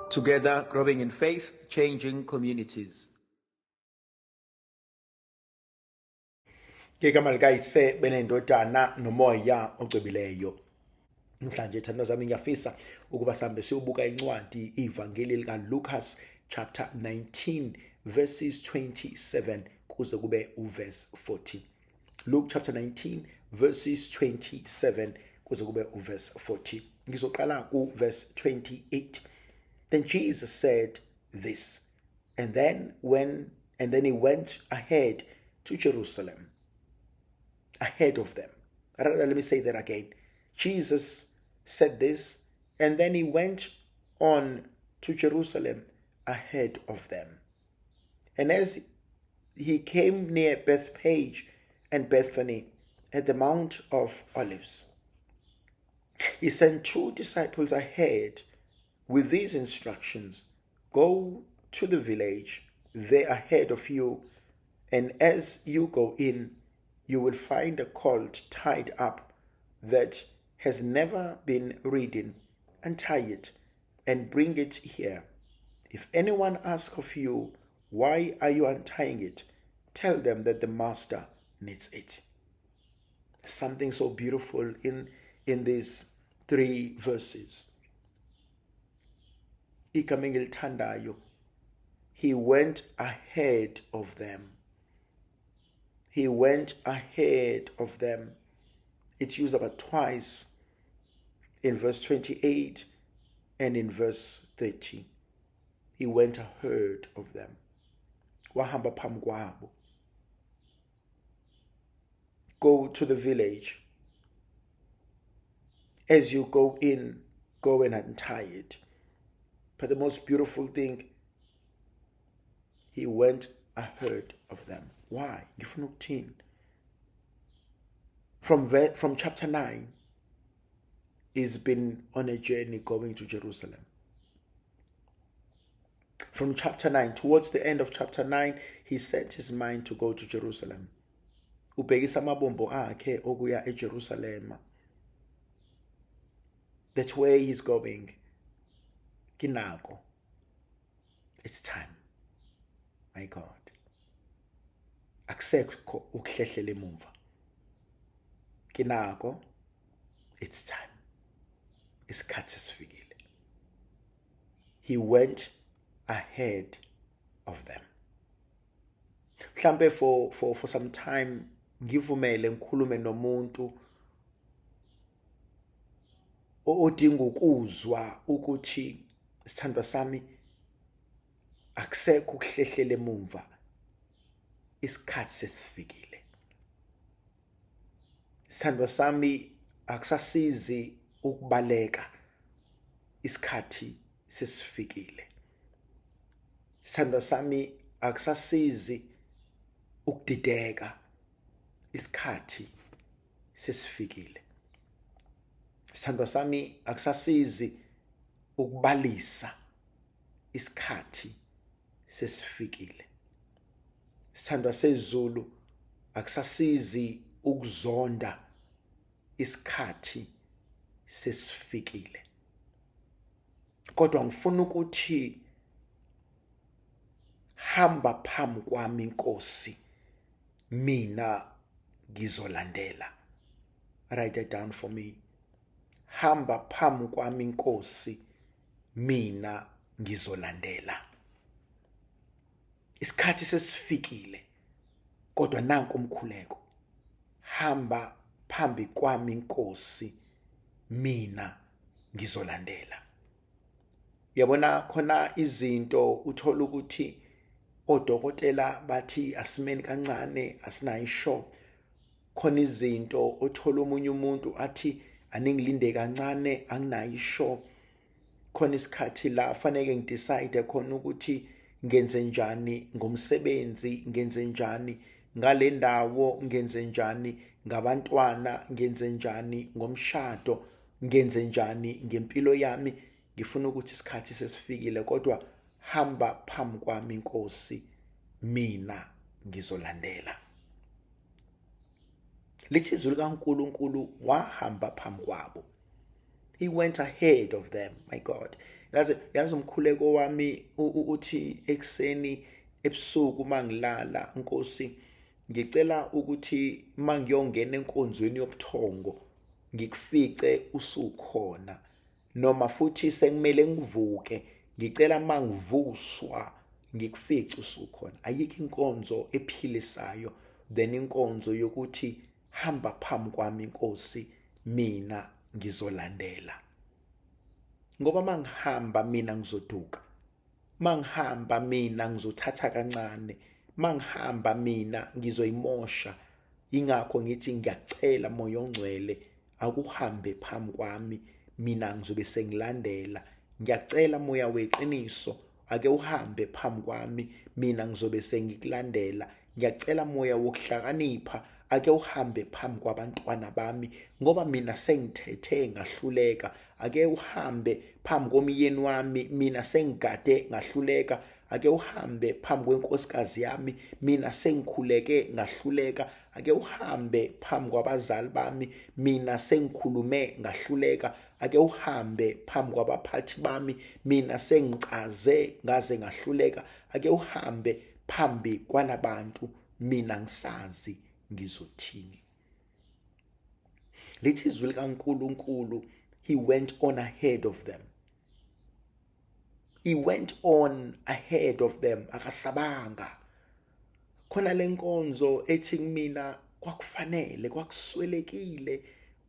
Together, growing in faith, changing communities. Ngegama likayise benendodana nomoya ogcebileyo. Mhlanje thandwa zami ngiyafisa ukuba sambe siyobuka incwadi ivangeli lika Lucas chapter 19 verses 27 kuze kube uverse 40. Luke chapter 19 verses 27 kuze kube uverse 40. Ngizoqala ku verse 28. Then Jesus said this, and then he went ahead to Jerusalem, ahead of them. Rather, let me say that again. Jesus said this, and then he went on to Jerusalem ahead of them. And as he came near Bethphage and Bethany at the Mount of Olives, he sent 2 disciples ahead with these instructions: go to the village there ahead of you, and as you go in, you will find a colt tied up that has never been ridden. Untie it and bring it here. If anyone asks of you, why are you untying it? Tell them that the master needs it. Something so beautiful in these 3 verses. Igama engilithandayo, he went ahead of them. He went ahead of them. It's used about twice in verse 28 and in verse 30. He went ahead of them. Wahamba phambi kwabo. Go to the village. As you go in, go and untie it. But the most beautiful thing, he went ahead of them. Why? Ngifuna ukuthini? From chapter 9, he's been on a journey going to Jerusalem. From chapter 9, towards the end of chapter 9, he set his mind to go to Jerusalem. Ubhekisa amabombo akhe okuya eJerusalem. That's where he's going. Kinako. It's time. My God. Akusekho ukuhlehlela emuva. Kinako. It's time. Isikhathi sesifikile. He went ahead of them. Mhlambe for some time ngivumele ngikhulume nomuntu odinga ukuzwa ukuthi sithandwa sami akusekho ukuhlehlela emuva. Isikhathi sesifikile. Sithandwa sami akusasizi ukubaleka. Isikhathi sesifikile. Sithandwa sami akusasizi ukudideka. Isikhathi sesifikile. Sithandwa sami akusasizi ukubalisa. Isikhathi sesifikile. Sithandwa sezulu akusasizi ukuzonda. Isikhathi sesifikile. Kodwa ngifuna ukuthi hamba phambi kwami Nkosi, mina ngizolandela. Write that down for me. Hamba phambi kwami Nkosi, mina ngizolandela. Isikhathi sesifikile, kodwa nanku umkhuleko. Hamba phambi kwami Nkosi, mina ngizolandela. Yabona khona izinto uthola ukuthi odokotela bathi asimeni kancane, asinayisho. Khona izinto othola omunye umuntu athi aningilinde kancane, anginayisho. Khona isikhathi la fanele ngidecide khona ukuthi ngenze njani ngomsebenzi, ngenze njani ngale ndawo, ngenze njani ngabantwana, ngenze njani ngomshado, ngenze njani ngempilo yami. Ngifuna ukuthi isikhathi sesifikile, kodwa hamba phambi kwami Nkosi, mina ngizolandela. Lithi izwi likaNkulunkulu wahamba phambi kwabo. He went ahead of them. My God. Yazi umkhuleko wami uthi ekseni ebusuku mangilala Nkosi ngicela ukuthi mangiyongena enkonzweni yobuthongo ngikufice usukhona noma futhi sekumele ngivuke ngicela mangivuswa ngikufice usukhona. Ayikho inkonzo ephilisayo than inkonzo yokuthi hamba phambi kwami Nkosi mina ngizolandela. Ngoba mangihamba mina ngizoduka, mangihamba mina ngizothatha kancane, mangihamba mina ngizoyimosha. Ingakho ngithi ngiyacela Moya Ongcwele akuhambe phambi kwami mina ngizobe sengilandela. Ngiyacela Moya weqiniso ake uhambe phambi kwami mina ngizobe sengikulandela. Ngiyacela Moya wokuhlakanipha ake uhambe phambi kwabantwana bami ngoba mina sengithethe ngahluleka. Ake uhambe phambi komyeni wami mina sengigade ngahluleka. Ake uhambe phambi kwenkosikazi yami mina sengikhuleke ngahluleka. Ake uhambe phambi kwabazali bami mina sengikhulume ngahluleka. Ake uhambe phambi kwabaphathi bami mina sengicaze ngaze ngahluleka. Ake uhambe phambi kwalabantu mina ngisazi ngizothini. Lithi izwi likaNkulunkulu, he went on ahead of them. He went on ahead of them. Akasabanga. Khona lenkonzo ethi kumina kwakufanele kwakuswelekile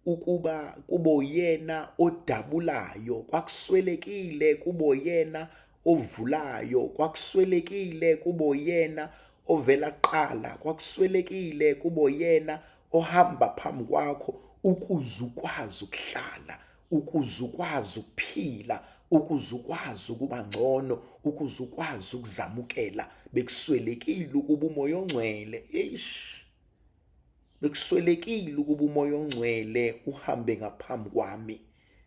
ukuba kubo yena odabulayo, kwakuswelekile kubo yena ovulayo, kwakuswelekile kubo yena ovela kuqala, kwakuswelekile kubo yena ohamba phambi kwakho ukuze ukwazi ukuhlala, ukuze ukwazi ukuphila, ukuze ukwazi ukuba ngcono, ukuze ukwazi ukuzamukela. Bekuswelekile ukuba uMoya Ongcwele bekuswelekile ukuba uMoya Ongcwele uhambe ngaphambi kwami.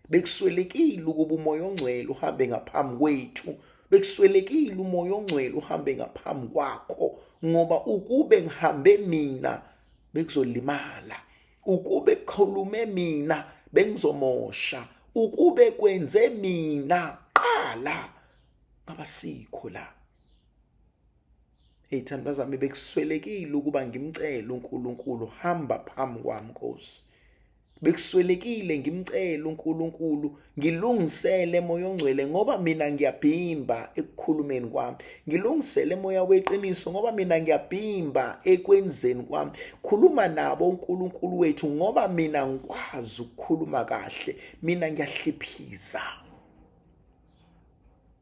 Bekuswelekile ukuba uMoya Ongcwele uhambe ngaphambi kwethu. Bekuswelekile uMoya Ongcwele uhambe ngaphambi kwakho ngoba ukube ngihambe mina bekuzolimala, ukube kukhulume mina bengizomosha, ukube kwenze mina qala ngabasikho la. Thandwa zami, bekuswelekile ukuba ngimcele uNkulunkulu hamba phambi kwami Nkosi. Bekuswelekile ngimcela uNkulunkulu ngilungisele Moya Ongcwele ngoba mina ngiyabhimba ekukhulumeni kwami. Ngilungisele Moya weqiniso ngoba mina ngiyabhimba ekwenzeni kwami. Khuluma nabo uNkulunkulu wethu ngoba mina ngikwazi ukukhuluma kahle, mina ngiyahliphiza.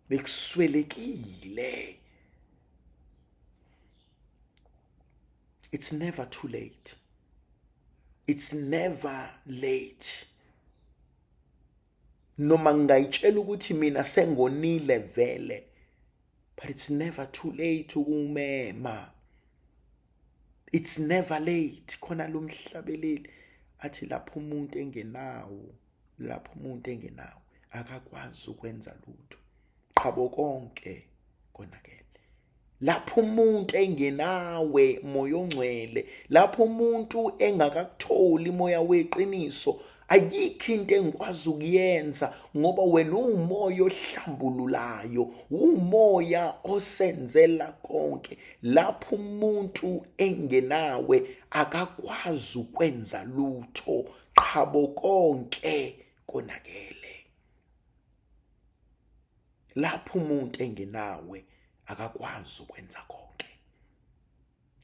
Bekuswelekile. It's never too late. It's never late. Noma ngayitshela ukuthi mina sengonile vele, but it's never too late ukumema. It's never late. Khona lo mhlabeleli athi lapho umuntu engenawo, akakwazi ukwenza lutho. Qhabo konke konakele. Lapho umuntu engenawe Moya Ongcwele, lapho umuntu engakakutholi Moya weqiniso, ayikho into engikwazi ukuyenza ngoba wena umoya ohlambululayo, umoya osenzela konke. Lapho umuntu engenawe akakwazi ukwenza lutho, qhabo konke konakele. Lapho umuntu engenawe akakwazi ukwenza konke.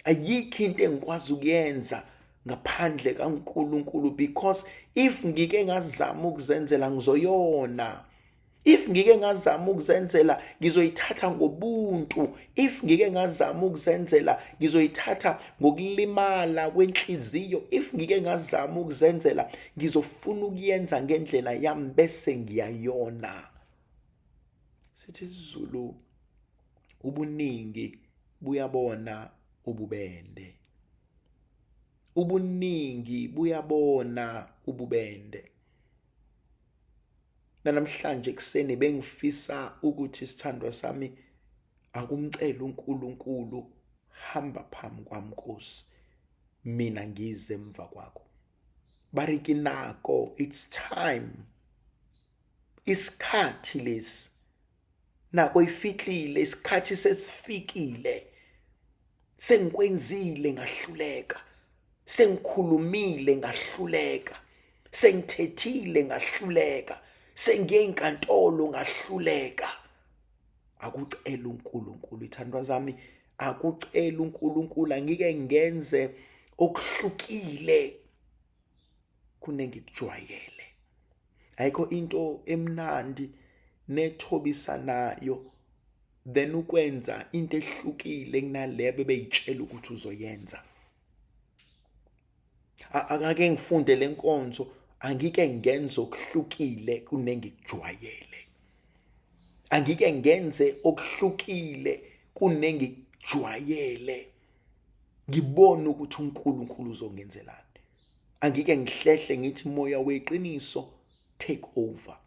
Ayikho into engikwazi ukuyenza ngaphandle kaNkulunkulu, because if ngike ngazama ukuzenzela ngizoyona. If ngike ngazama ukuzenzela ngizoyithatha ngobuntu. If ngike ngazama ukuzenzela ngizoyithatha ngokulimala kwenhliziyo. If ngike ngazama ukuzenzela ngizofuna ukuyenza ngendlela yami bese ngiyayona. Sithi isiZulu, ubuningi buyabona ububende. Ubuningi buyabona ububende. Namhlanje kuseni bengifisa ukuthi sithandwa sami akumcela uNkulunkulu hamba phambi kwami Nkosi, mina ngize emva kwakho. Bariki nako, it's time. isikhathi lesi nabo ifihlile, isikhathi sesifikile. Sengikwenzile ngahluleka, sengikhulumile ngahluleka, sengithethile ngahluleka, sengiye enkantolo ngahluleka. Akucela uNkulunkulu ithandwa zami, akucela uNkulunkulu angike ngenze okuhlukile kunengikujwayele. Ayikho into emnandi nethobisanayo then ukwenza into ehlukile kunaleyo bebeyitshela ukuthi uzoyenza. Akake ngifunde lenkonzo, angike ngenze okuhlukile kunengikujwayele. Angike ngenze okuhlukile kunengikujwayele. Ngibone ukuthi uNkulunkulu uzongenzelani. Angike ngihlehle ngithi moya weqiniso take over,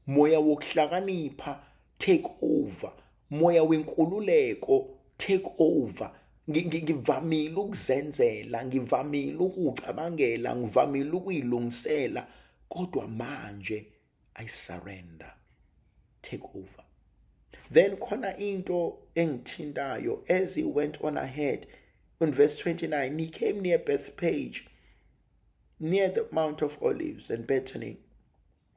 moya wokuhlakanipha take over, moya wenkululeko take over. Ngivamile ukuzenzela, ngivamile ukucabangela, ngivamile ukuyilungisela, kodwa manje I surrender. Take over. Then khona into engithintayo as he went on ahead. In verse 29, he came near Bethpage, near the Mount of Olives and Bethany.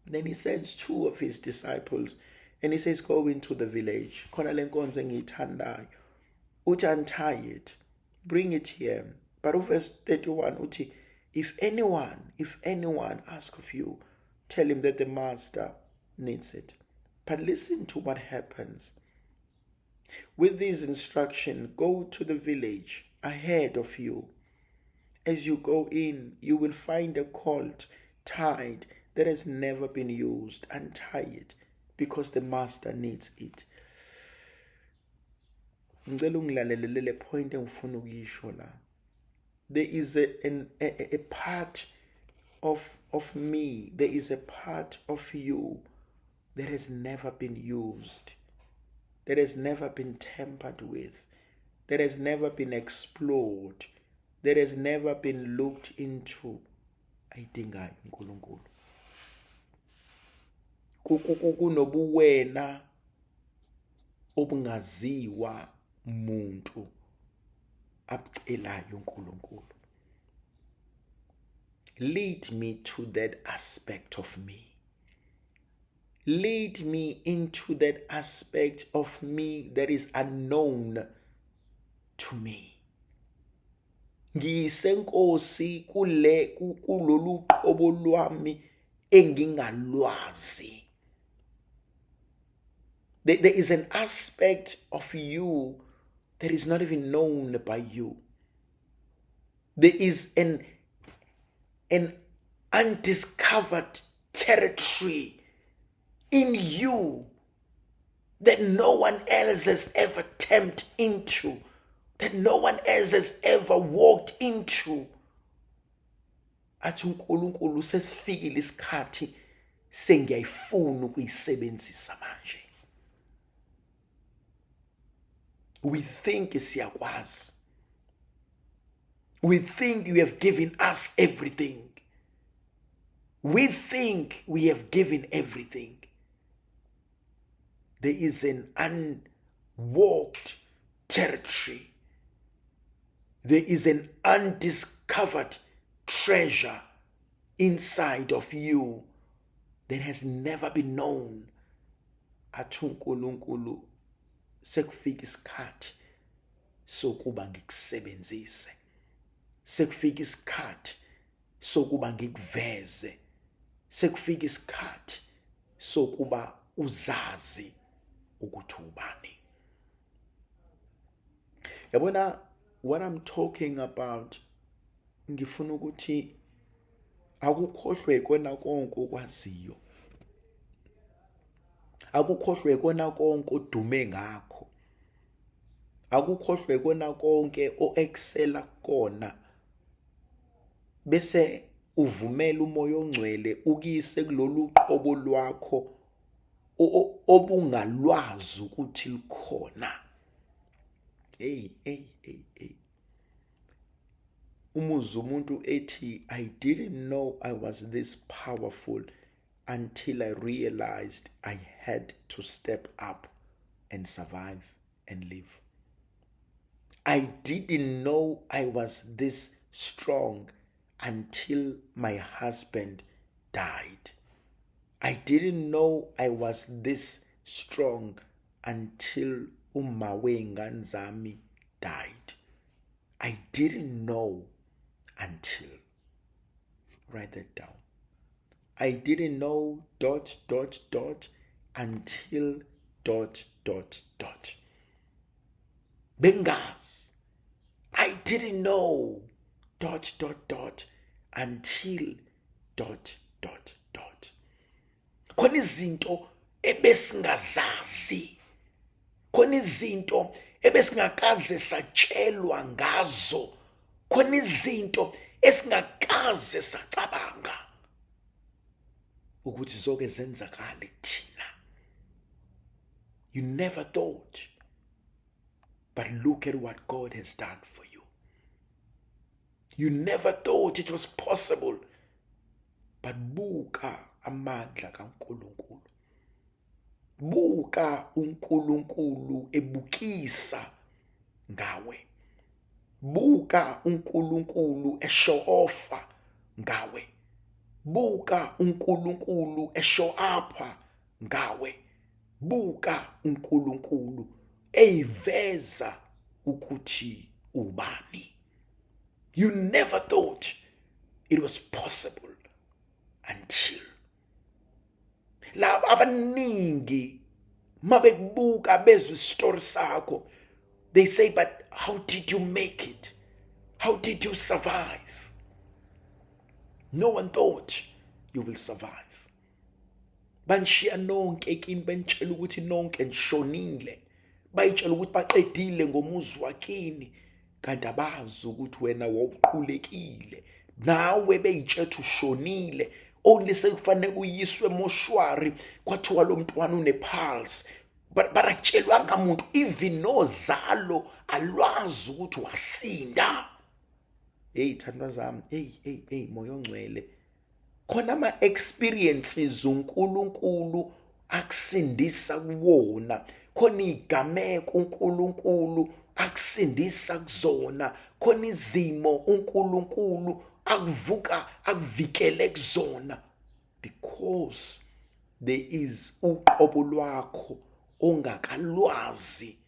Then he sends 2 of his disciples and he says, go into the village. Khona lenkonzo engiyithandayo. Uthi untie it, bring it here. But verse 31, uthi, if anyone asks of you, tell him that the master needs it. But listen to what happens. With this instruction, go to the village ahead of you. As you go in, you will find a colt tied that has never been used. Untie it, because the master needs it. Ngicela ungilalele le point engifuna ukuyisho la. There is a part of me, there is a part of you that has never been used, that has never been tampered with, that has never been explored, that has never been looked into. Ayidingayo uNkulunkulu. Kunobuwena obungaziwa muntu abucelayo uNkulunkulu. Lead me to that aspect of me. Lead me into that aspect of me that is unknown to me. Ngiyisenkosi kulolu qobo lwami engingalwazi. There is an aspect of you that is not even known by you. There is an undiscovered territory in you that no one else has ever tapped into, that no one else has ever walked into. Athi uNkulunkulu sesifikile isikhathi sengiyayifuna ukuyisebenzisa manje. We think siyakwazi. We think you have given us everything. We think we have given everything. There is an unwalked territory. There is an undiscovered treasure inside of you that has never been known. Athi uNkulunkulu sekufika isikhathi sokuba ngikusebenzise. Sekufika isikhathi sokuba ngikuveze. Sekufika isikhathi sokuba uzazi ukuthi ubani. Yabona, what I'm talking about, ngifuna ukuthi akukhohlwe kona konke okwaziyo. Akukhohlwe kona konke odume ngakho. Akukhohlwe kona konke oexcela kona. Bese uvumela umoya ongcwele ukise kulolu qobo lwakho obungalwazi ukuthi likhona. Hey. Umuzwa umuntu ethi, I didn't know I was this powerful until I realized I had to step up and survive and live. I didn't know I was this strong until my husband died. I didn't know I was this strong until umma wey'ngane zami died. I didn't know until. Write that down. I didn't know ... until ... Bengazi. I didn't know ... until ... Khona izinto ebesingazazi. Khona izinto ebesingakaze satshelwa ngazo. Khona izinto esingakaze sacabanga ukuthi zonke zenzakale kuthina. You never thought, but look at what God has done for you. You never thought it was possible, but buka amandla kaNkulunkulu. Buka uNkulunkulu ebukisa ngawe. Buka uNkulunkulu eshow off ngawe. Buka uNkulunkulu eshow up ngawe. Buka uNkulunkulu eyiveza ukuthi ubani. You never thought it was possible until. Laba abaningi mabekubuka bezwe isitori sakho, they say, but how did you make it? How did you survive? No one thought you will survive. Banshiya nonke kini bentshela ukuthi nonke nishonile. Bayitshela ukuthi baqedile ngomuzi wakini, kanti abazi ukuthi wena wawuqhulekile. Nawe beyitshela ushonile. Only sekufanele kuyiswe moshwari kwathiwa lo mntwana une-pulse. Baratshelwanga muntu, even nozalo alwazi ukuthi wasinda. Hey thandwa zami, hey moya ongcwele. Khona ama-experiences uNkulunkulu akusindisa kuwona. Khona igameko uNkulunkulu akusindisa kuzona. Khona izimo uNkulunkulu akuvikele kuzona. Because there is uqobo lwakho ongakalwazi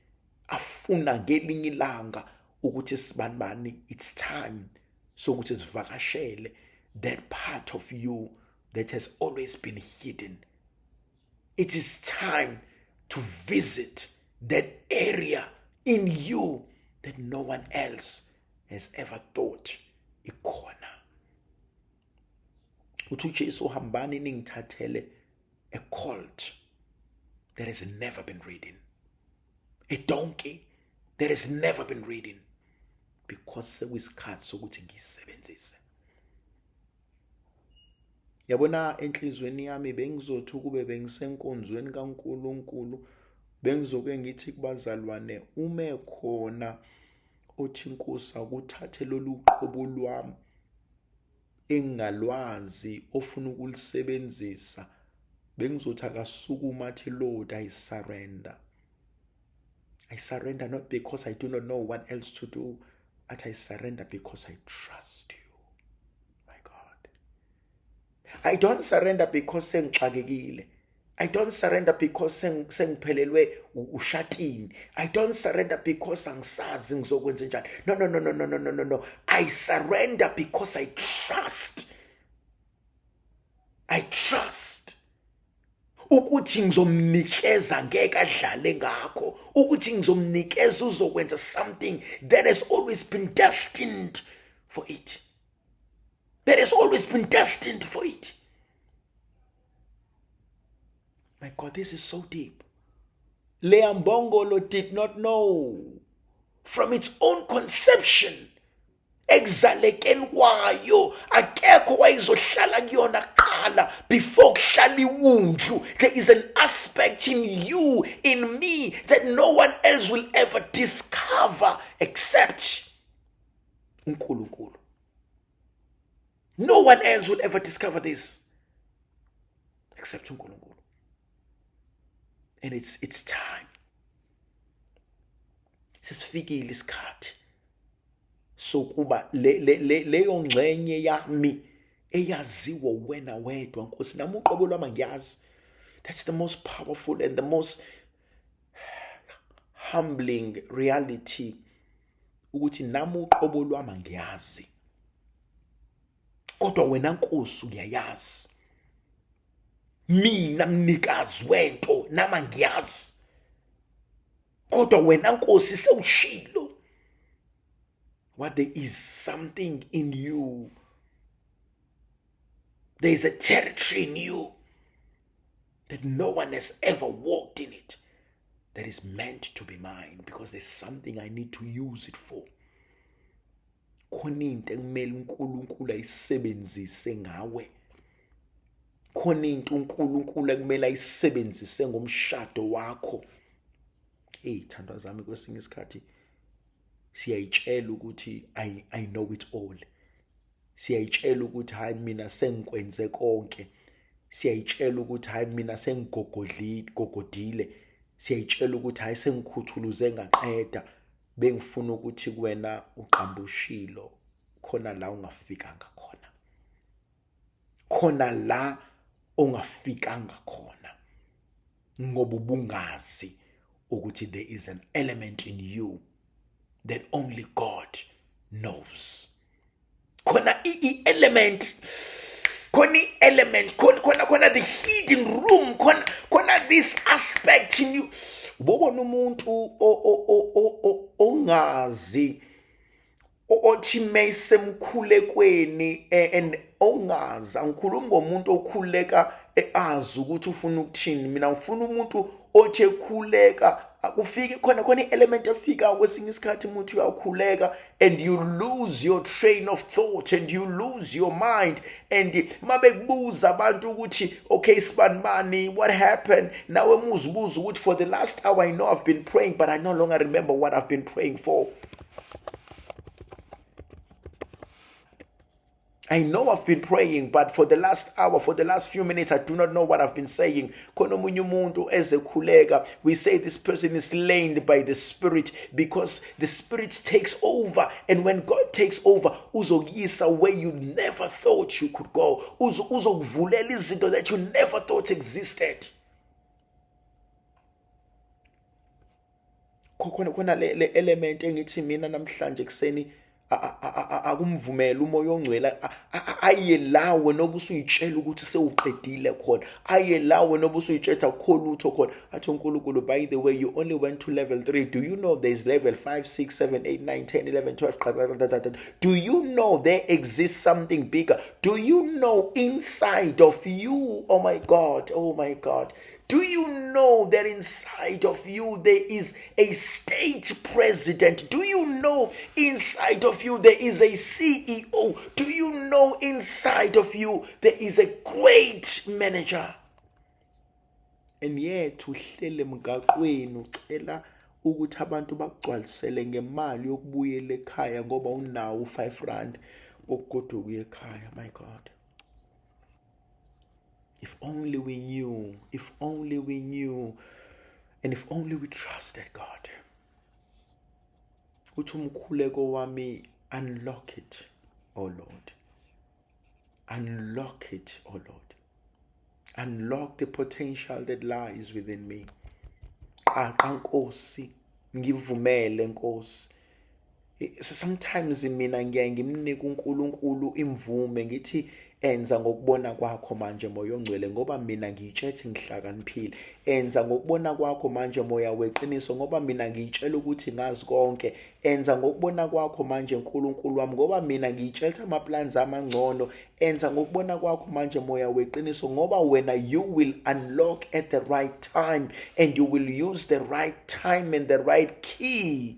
afuna ngelinye ilanga ukuthi sibanibani, it's time sokuthi sivakashele that part of you that has always been hidden. It is time to visit that area in you that no one else has ever thought ikhona. Uthi uJesu hambani ningithathele a colt that has never been ridden, a donkey that has never been ridden, because sekuyisikhathi sokuthi ngiyisebenzise. Yabona enhlizweni yami bengizothi ukube bengisenkonzweni kaNkulunkulu, bengizoke ngithi kubazalwane, ume khona othi Nkosi akuthathe lolu qobo lwami engalwazi ofuna ukulisebenzisa, bengizothi akasukuma athi Lord, I surrender. I surrender not because I do not know what else to do, but I surrender because I trust you, my God. I don't surrender because sengixakekile. I don't surrender because sengiphelelwe ushatini. I don't surrender because angisazi ngizokwenza njani. No. I surrender because I trust. I trust. Ukuthi ngizomnikeza ngeke adlale ngakho. Ukuthi ngizomnikeza uzokwenza something that has always been destined for it. That has always been destined for it. My God, this is so deep. Leah Mbongolo did not know from its own conception ekuzalekeni kwayo akekho wayezohlala kuyona qala before kuhlala iwundlu. There is an aspect in you, in me, that no one else will ever discover except uNkulunkulu. No one else will ever discover this. except uNkulunkulu. And it's time. Sesifikile isikhathi sokuba leyo ngxenye yami eyaziwa wena wedwa Nkosi, nami uqobo lwami ngiyazi. That's the most powerful and the most humbling reality, ukuthi nami uqobo lwami ngiyazi, kodwa wena Nkosi uyayazi. Mina mnikazi wento nama ngiyazi, kodwa wena Nkosi sewushilo. What there is something in you. There is a territory in you that no one has ever walked in it, that is meant to be mine, because there's something I need to use it for. Khona into ekumele uNkulunkulu ayisebenzise ngawe. Khona into uNkulunkulu ekumele ayisebenzise ngomshado wakho. Thandwa zami, kwesinye isikhathi siyayitshela ukuthi I know it all. Siyayitshela ukuthi hayi mina sengikwenze konke. Siyayitshela ukuthi hayi mina sengigogodile. Siyayitshela ukuthi hayi sengikhuthuluze ngaqeda. Bengifuna ukuthi kuwena uqambushilo. Khona la ungafikanga khona. Khona la ungafikanga khona. Ngoba ubungazi ukuthi there is an element in you that only God knows. Khona element, khona the hidden room, khona this aspect in you. Ubona umuntu ongazi, othi mesemkhulekweni and ongazi, angikhulumi ngomuntu okhuleka azi ukuthi ufuna ukuthini. Mina ngifuna umuntu othi ekhuleka akufike khona element efika kwesinye isikhathi umuntu uyakhuleka and you lose your train of thought and you lose your mind, and mabekubuza abantu ukuthi okay sibanibani, what happened, nawe muzibuza ukuthi for the last hour I know I've been praying but I no longer remember what I've been praying for. I know I've been praying, but for the last hour, for the last few minutes, I do not know what I've been saying. We say this person is slain by the Spirit because the Spirit takes over. And when God takes over, uzogisa where you never thought you could go. Uzokuvulela izinto that you never thought existed. Khona le element engithi mina namhlanje kuseni akumvumela umoya ongcwele ayelawe noba usuyitshela ukuthi sewuqedile khona, ayelawe noba usuyitshela akho lutho khona. Athi uNkulunkulu, by the way, you only went to level 3. Do you know there's level 5, 6, 7, 8, 9, 10, 11, 12? Do you know there exists something bigger? Do you know inside of you, oh my God, do you know that inside of you there is a state president? Do you know inside of you there is a CEO? Do you know inside of you there is a great manager? And yet uhlele emgaqweni ucela ukuthi abantu bakugcwalisele ngemali yokubuyela ekhaya ngoba unawo u5 wokugoduka kuye ekhaya. My God. If only we knew, and if only we trusted God. Uthi umkhuleko wami, unlock it, oh Lord. Unlock it, oh Lord. Unlock the potential that lies within me. Nkosi, ngivumele Nkosi. Sometimes mina ngiyaye ngimnika uNkulunkulu imvume ngithi enza ngokubona kwakho manje moya ongcwele ngoba mina ngiyitshethe ngihlakaniphile. Enza ngokubona kwakho manje moya weqiniso ngoba mina ngiyitshela ukuthi ngazi konke. Enza ngokubona kwakho manje uNkulunkulu wami ngoba mina ngiyitshela amaplans amangcono. Enza ngokubona kwakho manje moya weqiniso ngoba wena you will unlock at the right time and you will use the right time and the right key.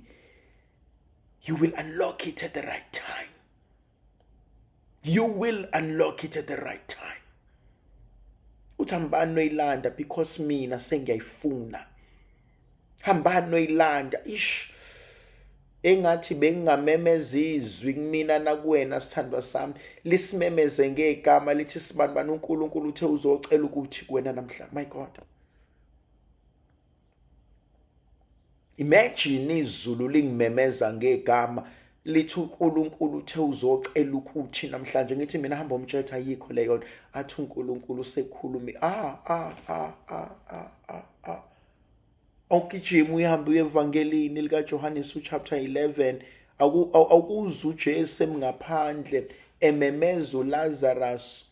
You will unlock it at the right time. You will unlock it at the right time. Uthi hambani noyilanda because mina sengiyayifuna. Hambani noyilanda. engathi bengingamemeza izwi kumina nakuwena sithandwa sami lisimemeze ngegama lithi sibanibani uNkulunkulu uthe uzocela ukuthi kuwena namhlanje. My God, imagine izulu lingimemeza ngegama lithi uNkulunkulu uthe uzocela ukuthi namhlanje. Ngithi mina hamba umtshetha ayikho leyo, athi uNkulunkulu sekhulumi awugijima uyahambe uyevangelini likaJohannes chapter 11 akuza uJesu ngaphandle ememeza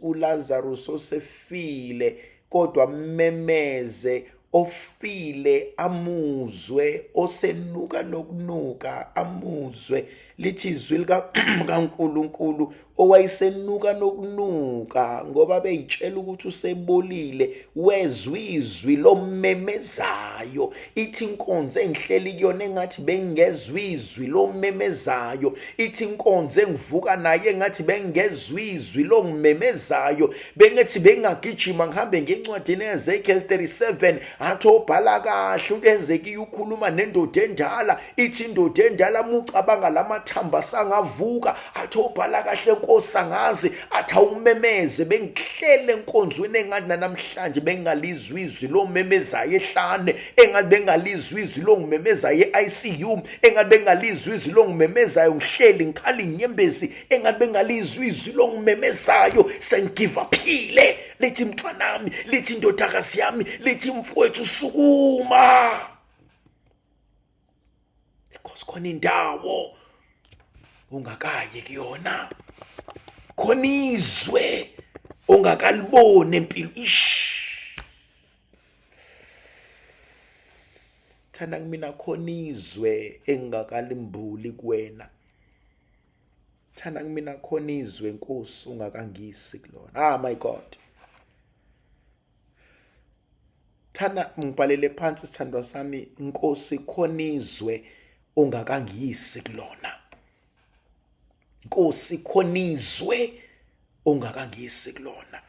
uLazarus osefile, kodwa memeze ofile amuzwe, osenuka nokunuka amuzwe. Lithi izwi likaNkulunkulu owayesenuka nokunuka ngoba beyitshela ukuthi usebolile, wezwa izwi lomemezayo. Ithi inkonzo engihleli kuyona engathi bengezwe izwi lomemezayo. Ithi inkonzo engivuka naye engathi bengezwe izwi lomemezayo. Bengethi bengagijima ngihambe ngencwadini yeEzekiel 37 athi obhala kahle uHezekiya ukhuluma nendoda endala. Ithi indoda endala mucabanga lamathamba sangavuka, athi obhala kahle Nkosi angazi, athi awumemeze. Bengihlele enkonzweni engathi namhlanje bengalizwi izwi lomemezayo ehlane, engathi bengalizwi izwi longimemezayo eICU, engathi bengalizwi izwi longimemezayo ngihleli ngikhala inyembezi, engathi bengalizwi izwi longimemezayo sengigive uphile. Lithi mntwanami, lithi indodakazi yami, lithi mfowethu sukuma, because khona indawo ungakayi kuyona, khona izwe ongakalibona empilo. Thanda kumina khona izwe engakalimbuli kuwena. Thanda kumina khona izwe Nkosi ungakangisi kulona. My God, thana ngibhalele phansi sithandwa sami, Nkosi khona izwe ongakangiyisi kulona. Nkosi khona izwe ongakangiyisi kulona.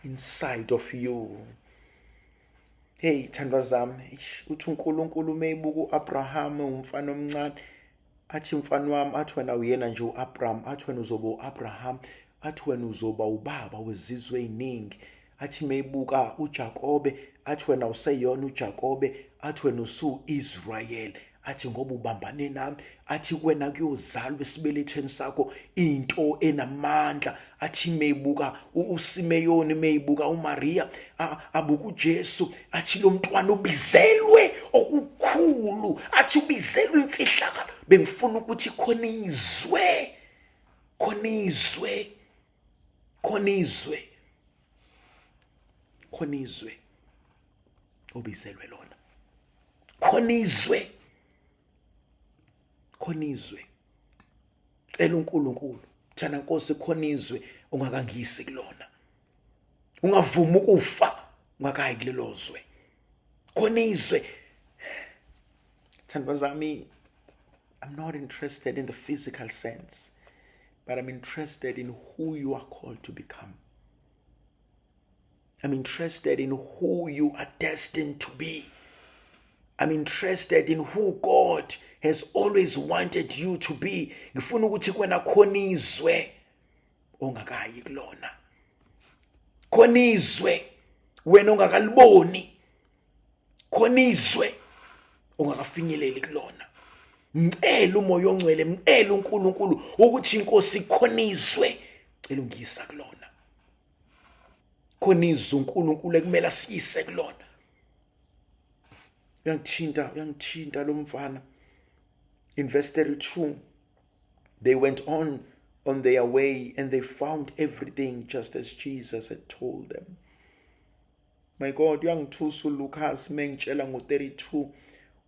Inside of you. Hey thandwa zami, uthi uNkulunkulu meyibuka uAbraham umfana omncane, athi mfana wami, athi wena uyena nje uAbraham, athi wena uzoba uAbraham, athi wena uzoba ubaba wezizwe eziningi. Athi meyibuka uJakobe, athi wena useyona uJakobe, athi wena usu-Israyeli. Athi ngoba ubambane nami, athi kuwena kuyozalwa esibelethweni sakho into enamandla. Athi meyibuka uSimeyoni, meyibuka uMaria, abuka uJesu, athi lo mntwana ubizelwe okukhulu, athi ubizelwe imfihlakalo. Bengifuna ukuthi khona izwe, khona izwe, khona izwe, khona izwe obizelwe lona, khona izwe, khona izwe. Cela uNkulunkulu, thana Nkosi, khona izwe ungakangiyisi kulona. Ungavuma ukufa ungakayi kulelo zwe. Khona izwe. Thandwa zami, I'm not interested in the physical sense, but I'm interested in who you are called to become. I'm interested in who you are destined to be. I'm interested in who God has always wanted you to be. Ngifuna ukuthi kwena khona izwe ongakayi kulona. Khona izwe wena ongakaliboni. Khona izwe ongakafinyeleli kulona. Ngicela umoya ongcwele, ngicela uNkulunkulu ukuthi Inkosi khona izwe cela ungiyisa kulona. Khona izwe uNkulunkulu ekumele siyise kulona. Uyangithinta lo mfana. In verse 32, they went on their way and they found everything just as Jesus had told them. My God, uyangithusa uLukas mengitshela ngo-32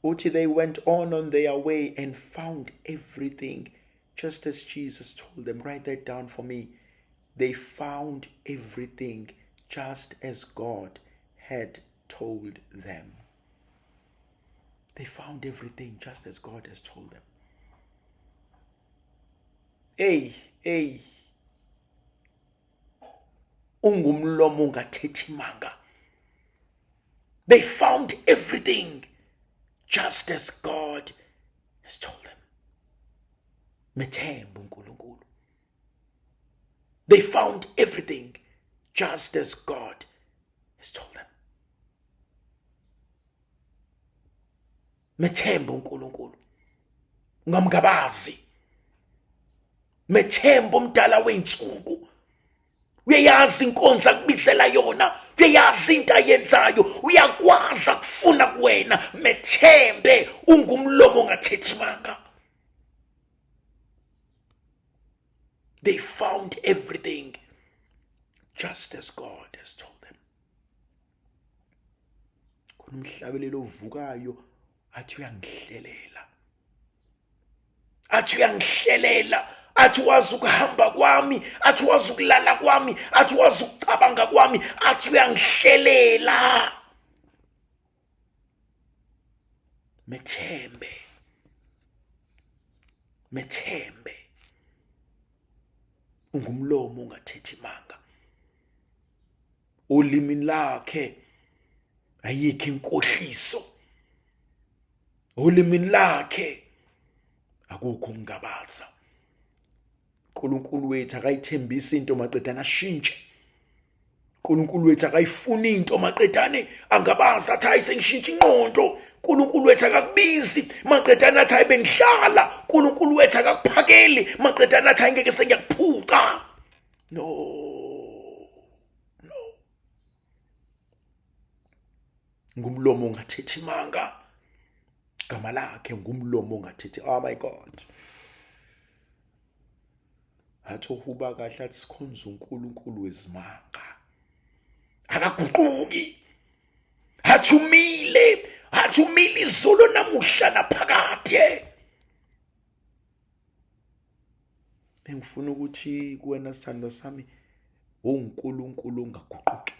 uthi they went on their way and found everything just as Jesus told them. Write that down for me. They found everything just as God had told them. They found everything just as God has told them. Hey. Ungumlomo ungathethi manga. They found everything just as God has told them. Methembe uNkulunkulu. They found everything just as God has told them. Methembe uNkulunkulu. Ungamgabazi. Methembe umdala weinsuku. Uyayazi inkonzo akubizela yona, uyayazi into ayenzayo, uyakwazi ukufuna kuwena. Methembe, ungumlomo ongathethimanga. They found everything just as God has told them. Khona umhlabelelo ovukayo athi uyangihlelela. Athi uyangihlelela. Athi wazi ukuhamba kwami, athi wazi ukulala kwami, athi wazi ukucabanga kwami, athi uyangihlelela. Methembe. Methembe. Ungumlomo ongathethimanga. Olimini lakhe ayikho inkohliso. Olimini lakhe akukho ukungabaza. uNkulunkulu wethu akayithembisa into maqedana ashintshe. uNkulunkulu wethu akayifuni into maqedane angabaza athi hayi sengishintsha ingqondo. uNkulunkulu wethu akakubizi maqedana athi hayi bengihlala. uNkulunkulu wethu akakuphakeli maqedana athi hayi ngeke sengiyakuphuca. No. Ngumlomo ongathethimanga. Gama lakhe ngumlomo ongathethi. Oh my God. Athi uhuba kahle athi sikhonza uNkulunkulu wezimanga. Akaguquki. Athi umile izolo namuhla naphakade. Bengifuna ukuthi kuwena sithando sami uNkulunkulu ongaguquki.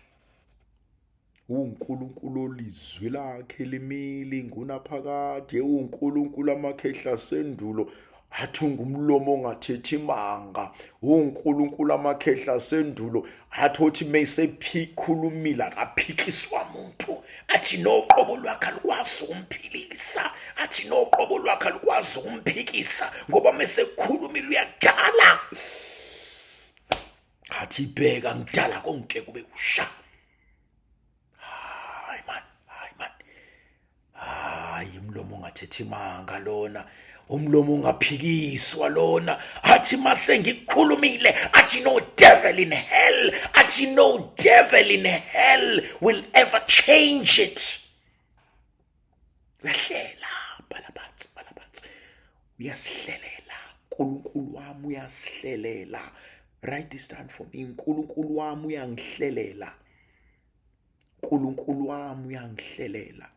uNkulunkulu olizwi lakhe limile ngunaphakade. uNkulunkulu amakhehla sendulo. Athi ungumlomo ongathethimanga. uNkulunkulu amakhehla sendulo. Athi othi mesephikulumile akaphikiswa umuntu. Athi noqobo lwakhe alukwazi ukumphilisa. Athi noqobo lwakhe alukwazi ukumphikisa ngoba mesekhulumile uyadala. Athi bheka ngidala konke kube kusha. Hayi umlomo ongathethimanga lona. Umlomo ongaphikiswa lona. Athi mase ngikukhulumile, athi no devil in hell, athi no devil in hell will ever change it. Uyahlela balabansi. Uyasihlelela. uNkulunkulu wami uyasihlelela. Write this down for me. uNkulunkulu wami uyangihlelela. uNkulunkulu wami uyangihlelela.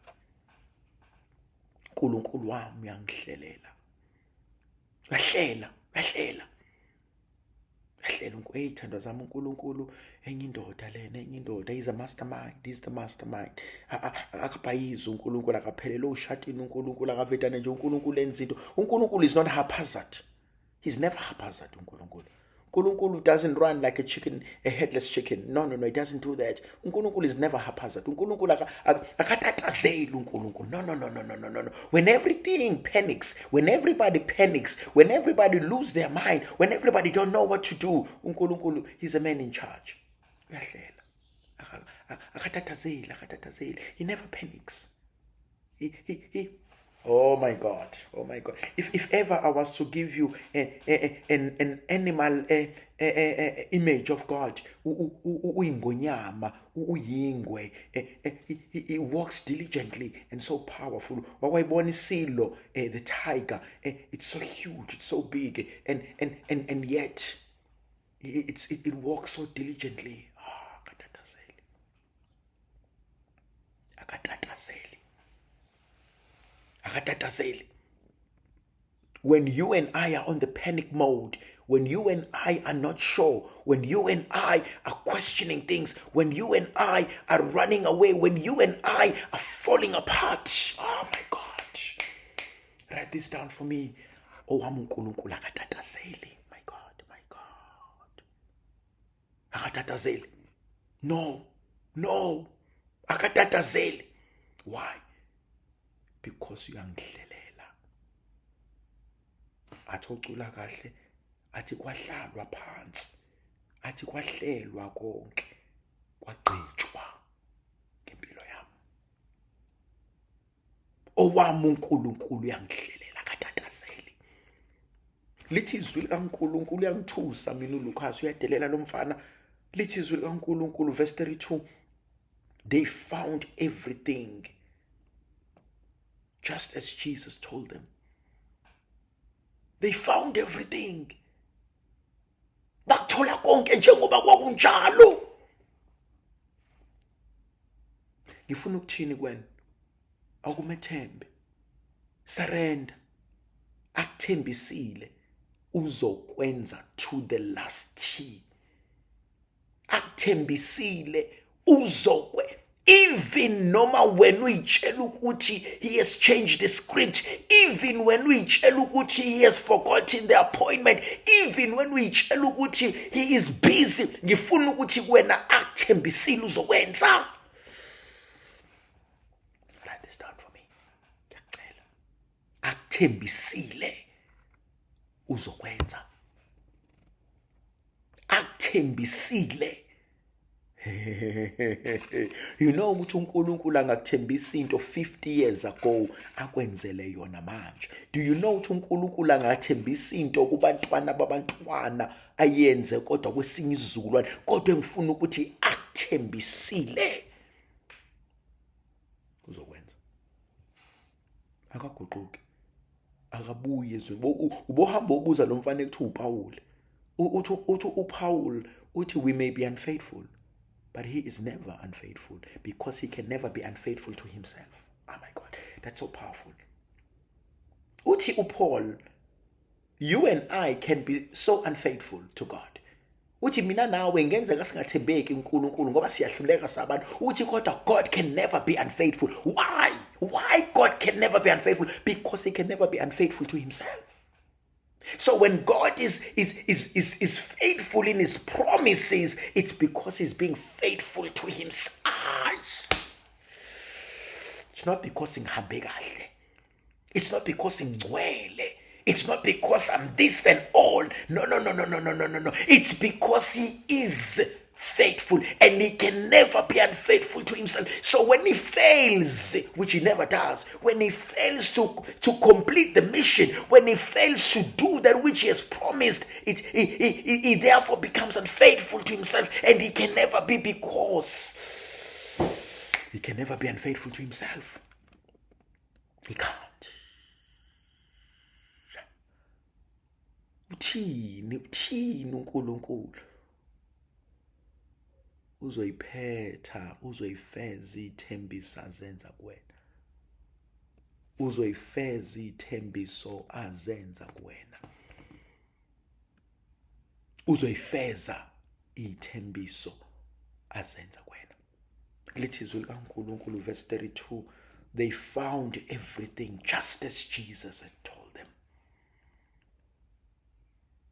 uNkulunkulu wami uyangihlelela. Wahlela. Eyithandwa zami uNkulunkulu enye indoda lena, enye indoda. He's a mastermind. He's the mastermind. Akabhayizi uNkulunkulu, akaphelele ushatini uNkulunkulu, akavedane nje uNkulunkulu enza into. uNkulunkulu is not haphazard. He's never haphazard uNkulunkulu. uNkulunkulu doesn't run like a headless chicken. No, he doesn't do that. uNkulunkulu is never haphazard. uNkulunkulu akatatazeli uNkulunkulu. No. When everything panics, when everybody panics, when everybody lose their mind, when everybody don't know what to do, uNkulunkulu, he's a man in charge. Uyahlela. Akatatazeli. He never panics. He Oh my God. If ever I was to give you an animal image of God, uyingonyama, uyingwe, he walks diligently and so powerful. Wawayibona isilo, the tiger, it's so huge, it's so big, and yet it walks so diligently. Akatatazeli. When you and I are on the panic mode, when you and I are not sure, when you and I are questioning things, when you and I are running away, when you and I are falling apart, oh my God. Write this down for me. Oh, uNkulunkulu akatatazeli. My God. Akatatazeli. No. Akatatazeli. Why? Because uyangihlelela. athi ocula kahle athi kwahlalwa phansi, athi kwahlelwa konke, kwagqitshwa ngempilo yami. Owami uNkulunkulu uyangihlelela katataseli. Lithi izwi likaNkulunkulu uyangithusa mina uLukas, uyadelela lo mfana. Lithi izwi likaNkulunkulu verse 32, they found everything just as Jesus told them. They found everything. Bakuthola konke njengoba kwakunjalo. Ngifuna ukuthini kwena? Akumethembe. Surrender. Akuthembisile uzokwenza to the last. Akuthembisile uzokwe. Even noma when uyitshela ukuthi he has changed the script, even when uyitshela ukuthi he has forgotten the appointment, even when uyitshela ukuthi he is busy, ngifuna ukuthi wena akuthembisile uzokwenza. Write this down for me. Ngiyacela. Akuthembisile uzokwenza. Akuthembisile. You know ukuthi uNkulunkulu angakuthembisa into 50 years ago akwenzele yona manje. Do you know ukuthi uNkulunkulu angathembisa into kubantwana babantwana ayenze kodwa kwesinye isizukulwane, kodwa ngifuna ukuthi akuthembisile uzokwenza. Akaguquki, akabuye ezwe. Ubohamba ubuza lo mfana ekuthiwa uPaul. Uthi uPaul uthi we may be unfaithful, but he is never unfaithful because he can never be unfaithful to himself. Oh my God, that's so powerful. Uthi uPaul, you and I can be so unfaithful to God. Uthi mina nawe ngenzeka singathembeki uNkulunkulu ngoba siyahluleka sabantu. Uthi kodwa God can never be unfaithful. Why? Why God can never be unfaithful? Because he can never be unfaithful to himself. So when God is faithful in his promises, it's because he's being faithful to himself. It's not because ngihambe kahle. It's not because ngcwele. It's not because I'm this and all. No. It's because he is faithful and he can never be unfaithful to himself. So when he fails, which he never does, when he fails to complete the mission, when he fails to do that which he has promised, he therefore becomes unfaithful to himself, and he can never be, because he can never be unfaithful to himself. He can't. Uthini uNkulunkulu uzoyiphetha, uzoyifeza ithembiso azenza kuwena. Uzoyifeza ithembiso azenza kuwena. Uzoyifeza ithembiso azenza kuwena. Lithi izwi likaNkulunkulu verse 32, they found everything just as Jesus had told them.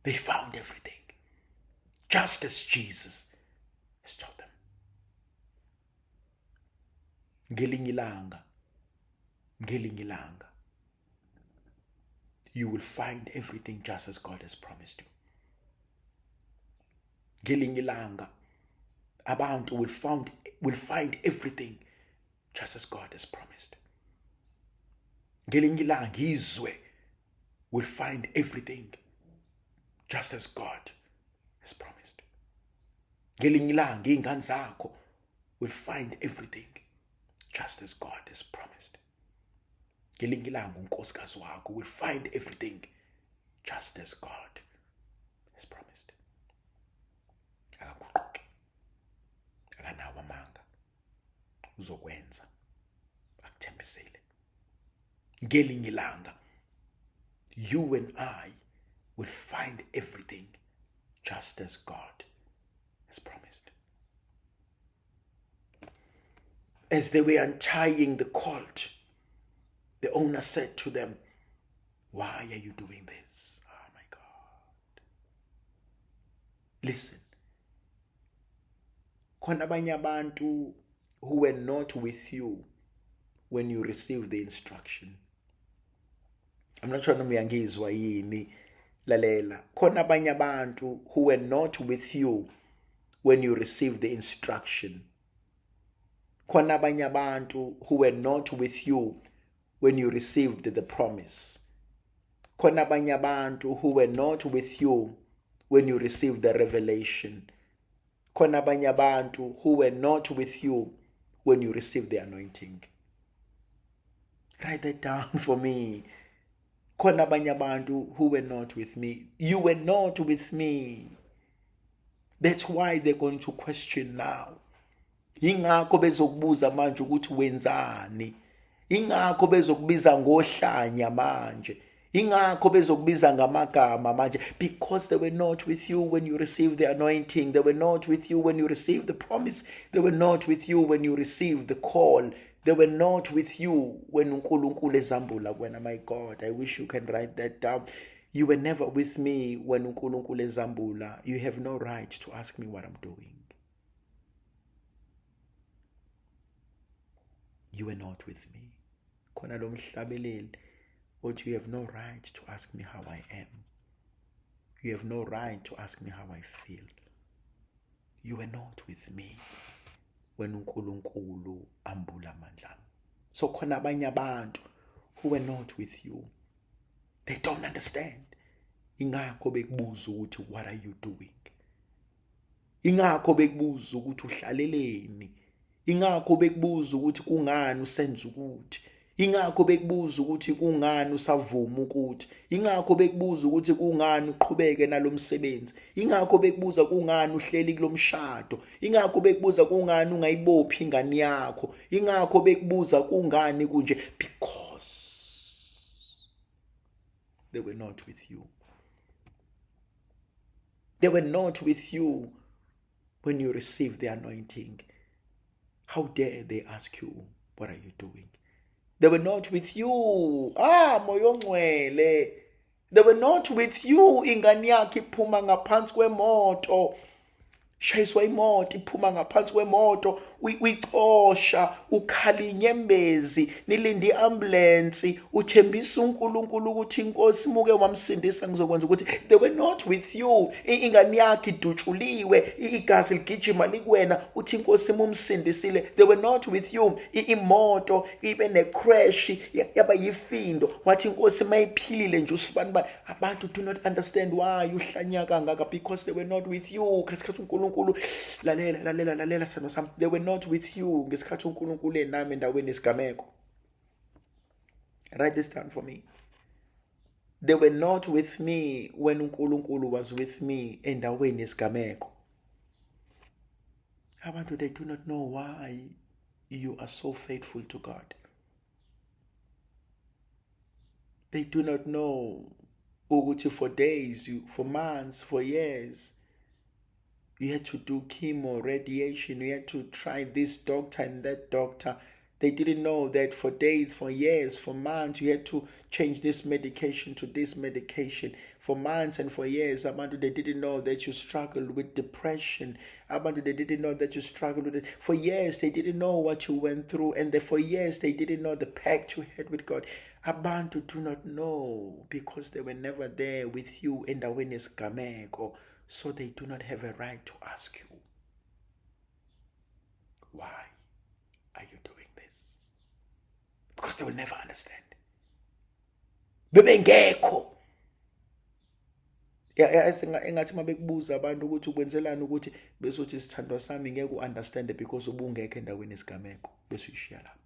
They found everything just as Jesus has told them. Ngelinye ilanga, you will find everything just as God has promised you. Ngelinye ilanga, abantu will find everything just as God has promised. Ngelinye ilanga, izwe will find everything just as God has promised. Ngelinye ilanga, ingane zakho will find everything just as God has promised. Ngelinye ilanga, unkosikazi wakho will find everything just as God has promised. Akaguquki, akanawo amanga, uzokwenza, akuthembisile. Ngelinye ilanga, you and I will find everything just as God has promised. As they were untying the colt, the owner said to them, why are you doing this? Oh my God. Listen. Khona abanye abantu who were not with you when you received the instruction. I'm not sure noma uyangizwa yini. Lalela, khona abanye abantu who were not with you when you received the instruction. Khona abanye abantu who were not with you when you received the promise. Khona abanye abantu who were not with you when you received the revelation. Khona abanye abantu who were not with you when you received the anointing. Write that down for me. Khona abanye abantu who were not with me. You were not with me. That's why they're going to question now. Ingakho bezokubuza manje ukuthi wenzani. Ingakho bezokubiza ngohlanya manje. Ingakho bezokubiza ngamagama manje, because they were not with you when you received the anointing. They were not with you when you received the promise. They were not with you when you received the call. They were not with you when uNkulunkulu ezambula kuwena. My God, I wish you can write that down. You were never with me when uNkulunkulu ezambula. You have no right to ask me what I'm doing. You were not with me. Khona lo mhlabeleli othi, you have no right to ask me how I am. You have no right to ask me how I feel. You were not with me when uNkulunkulu ambula amandla. So khona abanye abantu who were not with you. They don't understand. Ingakho bekubuza ukuthi, what are you doing? Ingakho bekubuza ukuthi uhlaleleni. Ingakho bekubuza ukuthi kungani usenza ukuthi. Ingakho bekubuza ukuthi kungani usavuma ukuthi. Ingakho bekubuza ukuthi kungani uqhubeke nalomsebenzi. Ingakho bekubuza kungani uhleli kulomshado. Ingakho bekubuza kungani ungayibophi ingane yakho. Ingakho bekubuza kungani kunje, because they were not with you. They were not with you when you received the anointing. How dare they ask you, what are you doing? They were not with you. Moyo ngcwele. They were not with you. Ingane yakhe iphuma ngaphansi kwemoto. Shayiswa imoto iphuma ngaphansi kwemoto, uyicosha, ukhala inyembezi, nilinde iambulance, uthembisa uNkulunkulu ukuthi inkosi muke wamsindisa ngizokwenza ukuthi. They were not with you. Ingane yakhe idutshuliwe, igazi ligijima likwena, uthi inkosi mumsindisile. They were not with you. Imoto ibe necrash yaba yifindo, wathi inkosi mayiphilile nje usibani. Abantu do not understand why uhlanya kangaka, because they were not with you. Ngesikhathi uNkulunkulu lalela sano sami, they were not with you ngesikhathi uNkulunkulu enami endaweni esigameko. Write this down for me. They were not with me when uNkulunkulu was with me endaweni esigameko. Abantu, they do not know why you are so faithful to God. They do not know ukuthi for days, for months, for years, you had to do chemo, radiation, you had to try this doctor and that doctor. They didn't know that for days, for years, for months, you had to change this medication to this medication. For months and for years, Abantu, they didn't know that you struggled with depression. Abantu, they didn't know that you struggled with it. For years, they didn't know what you went through. And for years, they didn't know the pact you had with God. Abantu do not know because they were never there with you in the witness gameko. So they do not have a right to ask you, why are you doing this? Because they will never understand. Bebengekho. Engathi mabekubuza abantu ukuthi ukwenzelani ukuthi besothi sithandwa sami ngeke uunderstand because ubungekho endaweni esigameko bese uyishiya lapho.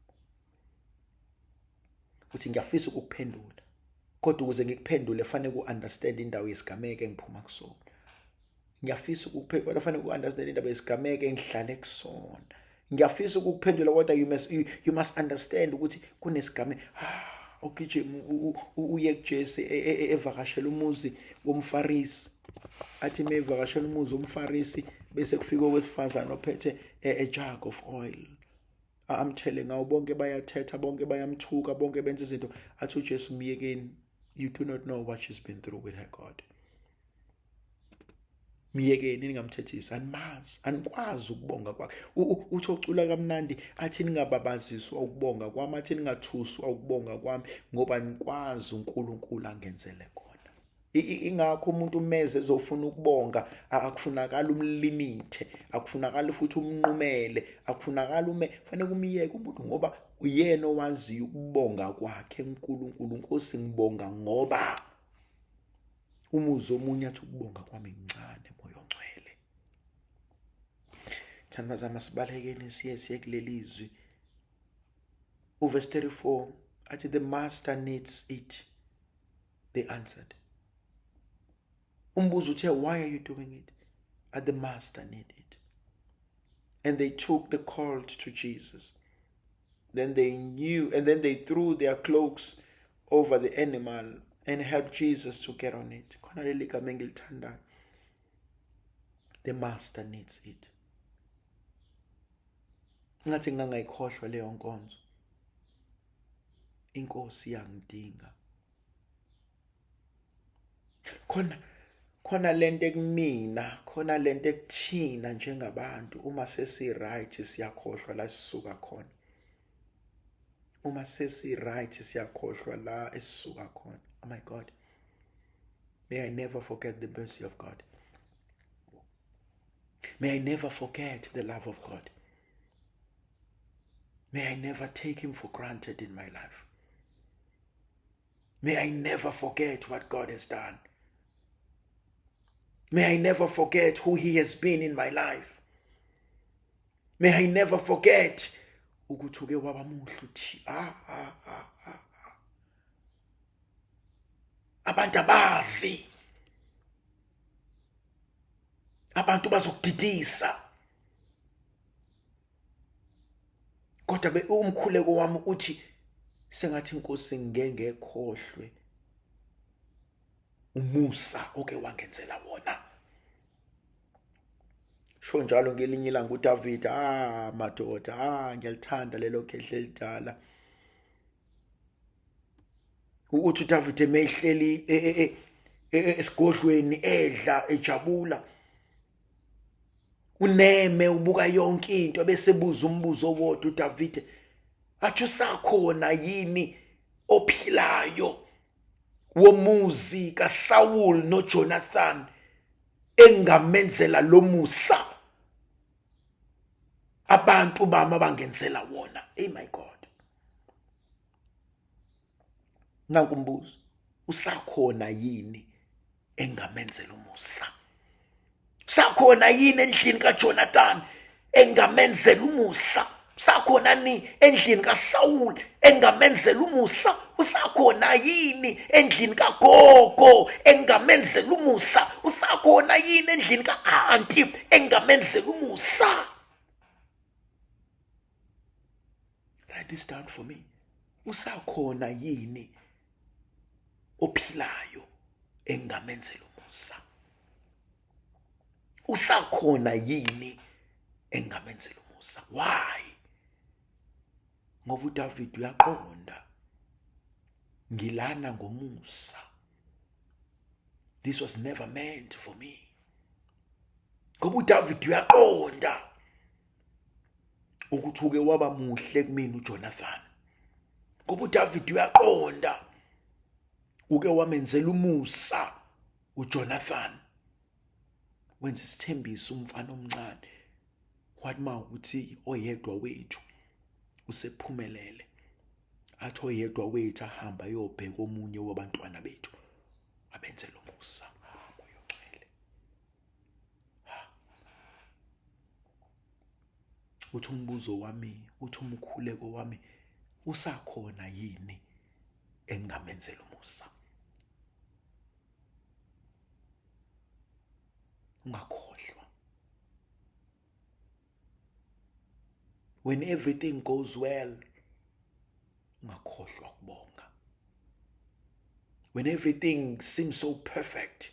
Uthi ngiyafisa ukukuphendula. Kodwa ukuze ngikuphendule fanele uunderstand indawo yesigameko engiphuma kusona. Ngiyafisa ukuphendula kodwa fanele uunderstand indaba yesigameko engihlale kusona. Ngiyafisa ukukuphendula kodwa you must understand ukuthi kunesigameko. Ogijima uye kuJesu evakashela umuzi womfarisi. Athi mevakashela umuzi womfarisi bese kufika owesifazana ophethe a jug of oil. I'm telling you, bonke bayathetha, bonke bayamthuka, bonke benza izinto. Athi uJesu myekeni, you do not know what she's been through with her God. miyekeni ningamthethisi, animazi, anikwazi ukubonga kwakhe. Uthi ocula kamnandi athi ningababaziswa ukubonga kwami, athi ningathuswa ukubonga kwami, ngoba nikwazi uNkulunkulu angenzele khona. Ingakho umuntu umeze ezofuna ukubonga, akufunakala umlimithe, akufunakala futhi umnqumele, akufunakala fanele umiyeke umuntu, ngoba uyena owaziyo ukubonga kwakhe uNkulunkulu. Nkosi, ngibonga ngoba umuzi omunye athi ukubonga kwami kuncane, moya ongcwele. Thanda zama sibalekeni siye kuleli izwi. Verse 34 athi the master needs it. They answered. Umbuzo uthe, why are you doing it? The master need it. And they took the colt to Jesus. Then they threw their cloaks over the animal and helped Jesus to get on it. The master needs it. Ngathi ngangayikhohlwa leyo nkonzo. Inkosi yangidinga. Khona lento ekumina, khona lento ekuthina njengabantu, uma sesi right siyakhohlwa la sisuka khona. Uma sesi right siyakhohlwa la esisuka khona. Oh my God. May I never forget the mercy of God. May I never forget the love of God. May I never take him for granted in my life. May I never forget what God has done. May I never forget who he has been in my life. May I never forget ukuthi uke waba muhle uthi abantu abazi, abantu bazokudidisa, kodwa umkhuleko wami uthi sengathi inkosi ngekhohlwe umusa oke wangenzela wona. Sho njalo ngelinye ilanga uDavid, madoda, ngiyalithanda lelo khehle elidala. Uthi uDavid emehleli esigodlweni edla ejabula, uneme ubuka yonke into, bese buza umbuzo wodwa uDavid, athi usakhona yini ophilayo womuzi kaSaul noJonathan engamenzela lo musa abantu bami abangenzela wona? Hey my God. Nankumbuzo, usakhona yini engamenzela umusa? Usakhona yini endlini kaJonathan engamenzela umusa? Usakhona ni endlini kaSaul engamenzela umusa? Usakhona yini endlini kaGogo engamenzela umusa? Usakhona yini endlini kaAnti engamenzela umusa? Write this down for me. Usakhona yini ophilayo engamenzela umusa? Usakhona yini engamenzela umusa? Why? Ngoba uDavid uyaqonda, ngilana ngomusa. This was never meant for me. Ngoba uDavid uyaqonda ukuthi uke waba muhle kumina uJonathan. Ngoba uDavid uyaqonda uke wamenzela umusa uJonathan. Wenza isithembiso umfana omncane, wathi mawukuthi oyedwa wethu usephumelele, athi oyedwa wethu ahamba yobheka omunye wabantwana bethu abenzela umusa. Moya ongcwele. Uthi umbuzo wami, uthi umkhuleko wami, usakhona yini engamenzela umusa? Ungakhohlwa. When everything goes well, ungakhohlwa ukubonga. When everything seems so perfect,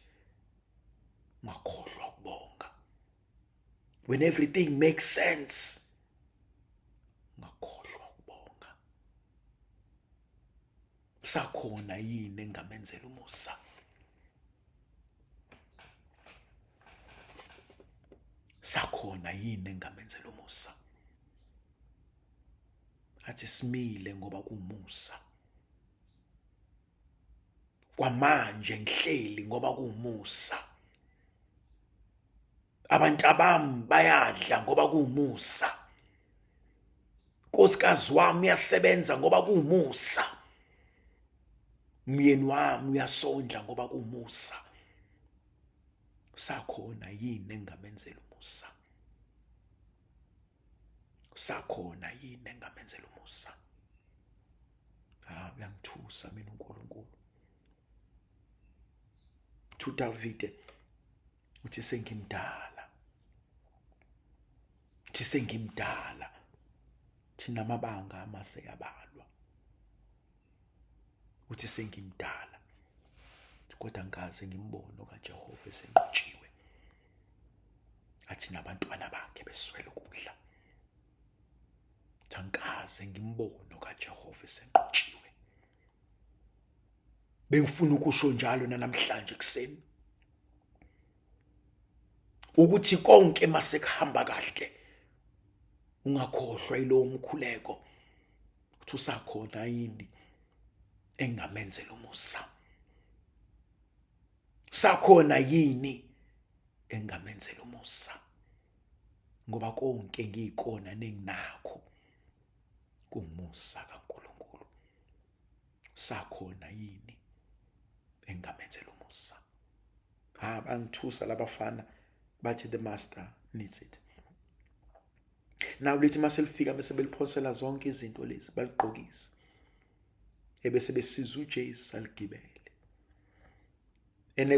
ungakhohlwa ukubonga. When everything makes sense, ungakhohlwa ukubonga. Usakhona yini engamenzela umusa? usakhona yini engamenzela umusa? Athi simile ngoba kuwumusa. Kwamanje ngihleli ngoba kuwumusa. Abantu abami bayadla ngoba kuwumusa. Nkosikazi wami uyasebenza ngoba kuwumusa. Myeni wami uyasondla ngoba kuwumusa. Usakhona yini engamenzela umusa? Usakhona yini engamenzela umusa? Uyangithusa mina uNkulunkulu. uDavide uthi sengimdala. Uthi sengimdala. Thina amabanga amase yabalwa. Uthi sengimdala. Kodwa ngikaze ngimbone kaJehova esenqotshiwe. Athi nabantwana bakhe beswele ukudla. Ngikaze ngimbone kaJehova esenqotshiwe. Bengifuna ukusho njalo namhlanje kuseni ukuthi konke masekuhamba kahle ungakhohlwa ilowo mkhuleko uthi usakhona yini engamenzela umusa. Usakhona yini engamenzela umusa, ngoba konke ngikona nenginakho kumusa kaNkulunkulu. Usakhona yini engamenzela umusa? Bangithusa labafana bathi the master needs it. Now lithi maselifika bese beliphosela zonke izinto lezi baligqokisa. Ebese besiza uJesu aligibele. And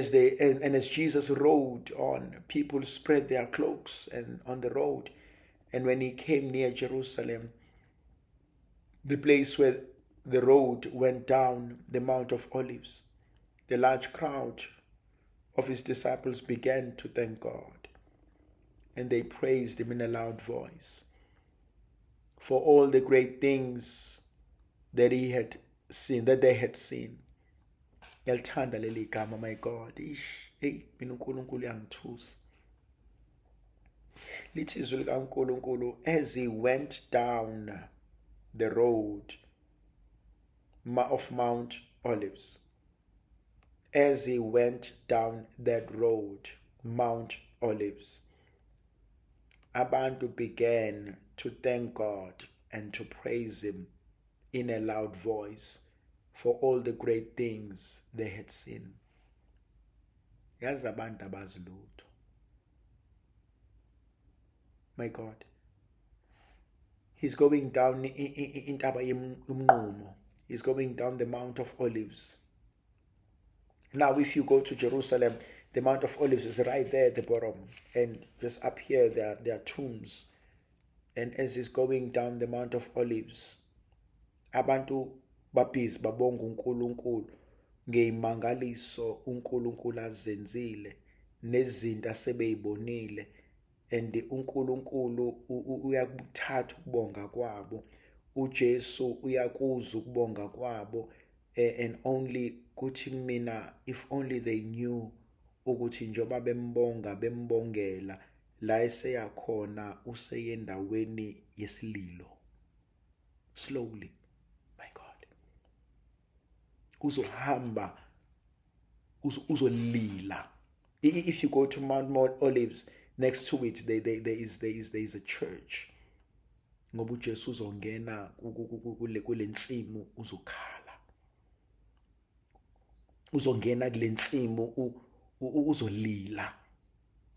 as Jesus rode on, people spread their cloaks and on the road. And when he came near Jerusalem, the place where the road went down the Mount of Olives, the large crowd of his disciples began to thank God, and they praised him in a loud voice for all the great things that they had seen. Yalithanda leli gama, my God. Mina uNkulunkulu uyangithusa. Lithi izwi likaNkulunkulu, as he went down the road of Mount Olives, as he went down that road, Mount Olives, abantu began to thank God and to praise him in a loud voice for all the great things they had seen. Yazi abantu abazi lutho. My God. He's going down intaba yomnqumo. He's going down the Mount of Olives. Now, if you go to Jerusalem, the Mount of Olives is right there at the bottom. And just up here, there are tombs. And as he's going down the Mount of Olives, abantu babhizi babonga uNkulunkulu ngeyimangaliso uNkulunkulu azenzile nezinto asebeyibonile. And uNkulunkulu uyakuthatha ukubonga kwabo. uJesu uyakuza ukubonga kwabo. And only kuthi mina, if only they knew ukuthi njoba bembongela la eseyakhona useyendaweni yesililo. Slowly, my God. Uzohamba, uzolila. If you go to Mount Olives, next to it there is a church. Ngoba uJesu uzongena kule nsimu uzokhala. Uzongena kule nsimu uzolila.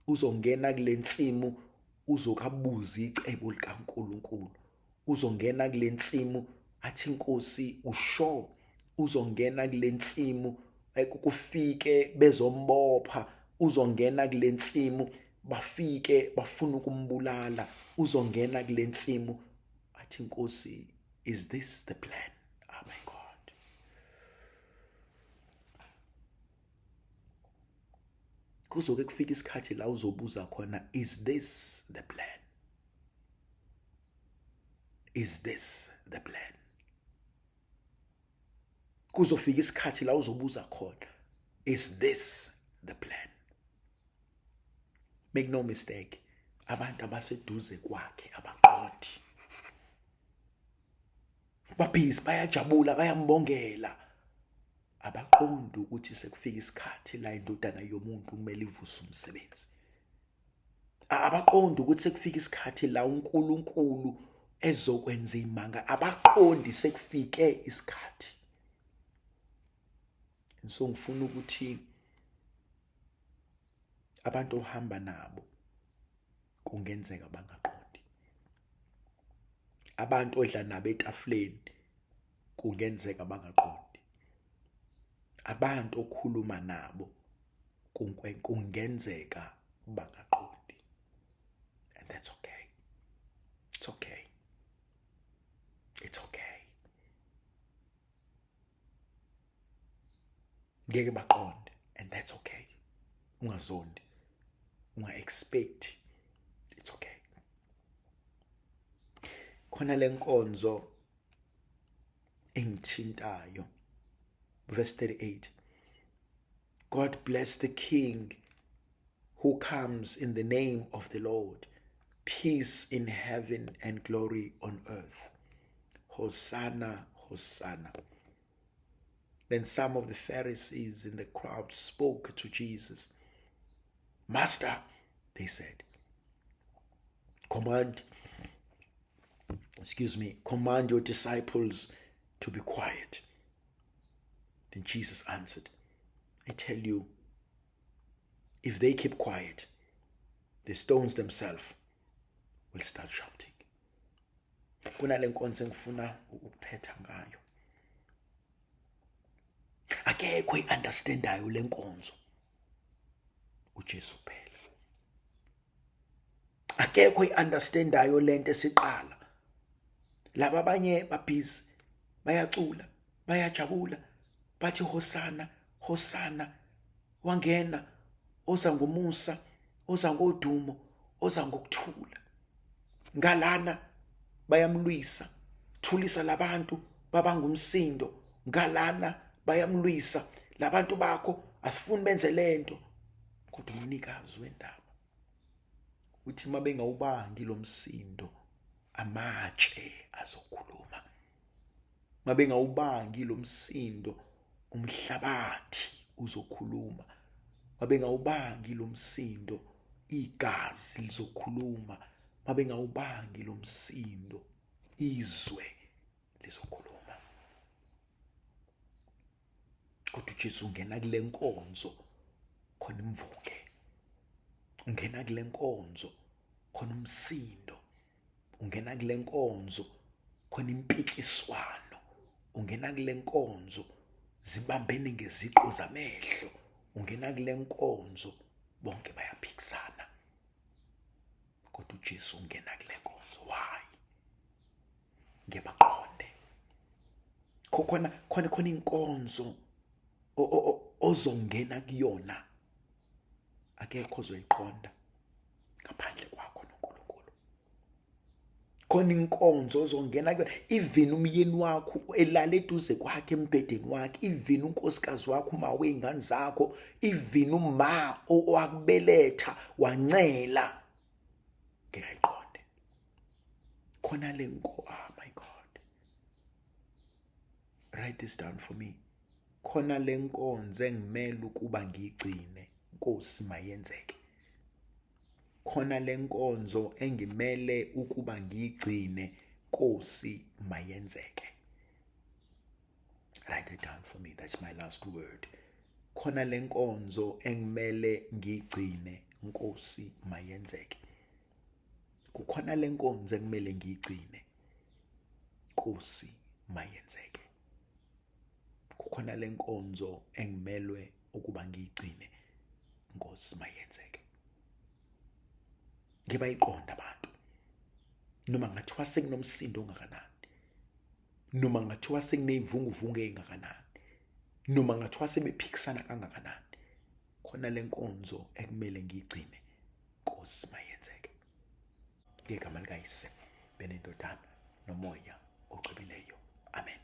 Uzongena kule nsimu uzokabuza icebo likaNkulunkulu. Uzongena kule nsimu athi Nkosi usho. Uzongena kule nsimu kufike bezombopha. Uzongena kule nsimu bafike bafuna ukumbulala. Uzongena kule nsimu athi Nkosi, is this the plan? Oh my God. Kuzoke kufika isikhathi la uzobuza khona, is this the plan? Is this the plan? Kuzofika isikhathi la uzobuza khona, is this the plan? Make no mistake, abantu abaseduze kwakhe abaqondi. Babhizi bayajabula, bayambongela, abaqondi ukuthi sekufika isikhathi la indodana yomuntu kumele ivuse umsebenzi. Abaqondi ukuthi sekufika isikhathi la uNkulunkulu ezokwenza imanga. Abaqondi sekufike isikhathi. So ngifuna ukuthi abantu ohamba nabo kungenzeka bangaqondi. Abantu odla nabo etafuleni kungenzeka bangaqondi. Abantu okhuluma nabo kungenzeka bangaqondi. And that's okay. It's okay. It's okay. Ngeke baqonde, and that's okay. Ungazondi, unga-expect. It's okay. Khona lenkonzo engithintayo. Verse 38. God bless the King who comes in the name of the Lord. Peace in heaven and glory on earth. Hosanna, Hosanna. Then some of the Pharisees in the crowd spoke to Jesus. Master, they said, command your disciples to be quiet. Then Jesus answered, I tell you, if they keep quiet, the stones themselves will start shouting. Kunale nkonzo engifuna ukuphetha ngayo. Akekho i-understandayo le nkonzo uJesu phela. Akekho i-understandayo lento esiqala. Laba abanye babhizi bayacula, bayajabula, bathi Hosana, Hosana, wangena oza ngomusa, oza ngodumo, oza ngokuthula. Ngalana bayamlwisa, thulisa labantu babangumsindo. Ngalana bayamlwisa, labantu bakho asifuni benze lento. Kodwa umnikazi wendaba uthi mabengawubangi lo msindo, amatshe azokhuluma. Mabengawubangi lo msindo, umhlabathi uzokhuluma. Mabengawubangi lo msindo, igazi lizokhuluma. Mabengawubangi lo msindo, izwe lizokhuluma. Kodwa uJesu ungena kule nkonzo khona imvuke. Ungena kule nkonzo khona umsindo. Ungena kule nkonzo khona impikiswano. Ungena kule nkonzo zibambene ngeziqu zamehlo. Ungena kule nkonzo bonke bayaphikisana. Kodwa uJesu ungena kule nkonzo. Why? Ngebaqonde. Khona inkonzo ozongena kuyona akekho ozoyiqonda ngaphandle kwakho noNkulunkulu. Khona inkonzo ozongena kuyona, even umyeni wakho elala eduze kwakhe embedeni wakhe, even unkosikazi wakho uma wey'ngane zakho, even uma owakubeletha wancela, ngeke ayiqonde. Khona le oh my God, write this down for me. Khona le nkonzo engimele ukuba ngiyigcine, Nkosi mayenzeke. Khona le nkonzo engimele ukuba ngiyigcine, Nkosi mayenzeke. Write it down for me. That's my last word. Khona le nkonzo engimele ngiyigcine, Nkosi mayenzeke. Kukhona le nkonzo engimele ngiyigcine, Nkosi mayenzeke. Kukhona le nkonzo engimelwe ukuba ngiyigcine, Nkosi mayenzeke. Ngibayiqonda abantu. Noma ngathiwa sekunomsindo ongakanani. Noma ngathiwa sekuney'vunguvungu ey'ngakanani. Noma ngathiwa sebephikisana kangakanani. Khona le nkonzo ekumele ngiyigcine, Nkosi mayenzeke. Ngegama likaYise, benendodana nomoya ogcobileyo. Amen.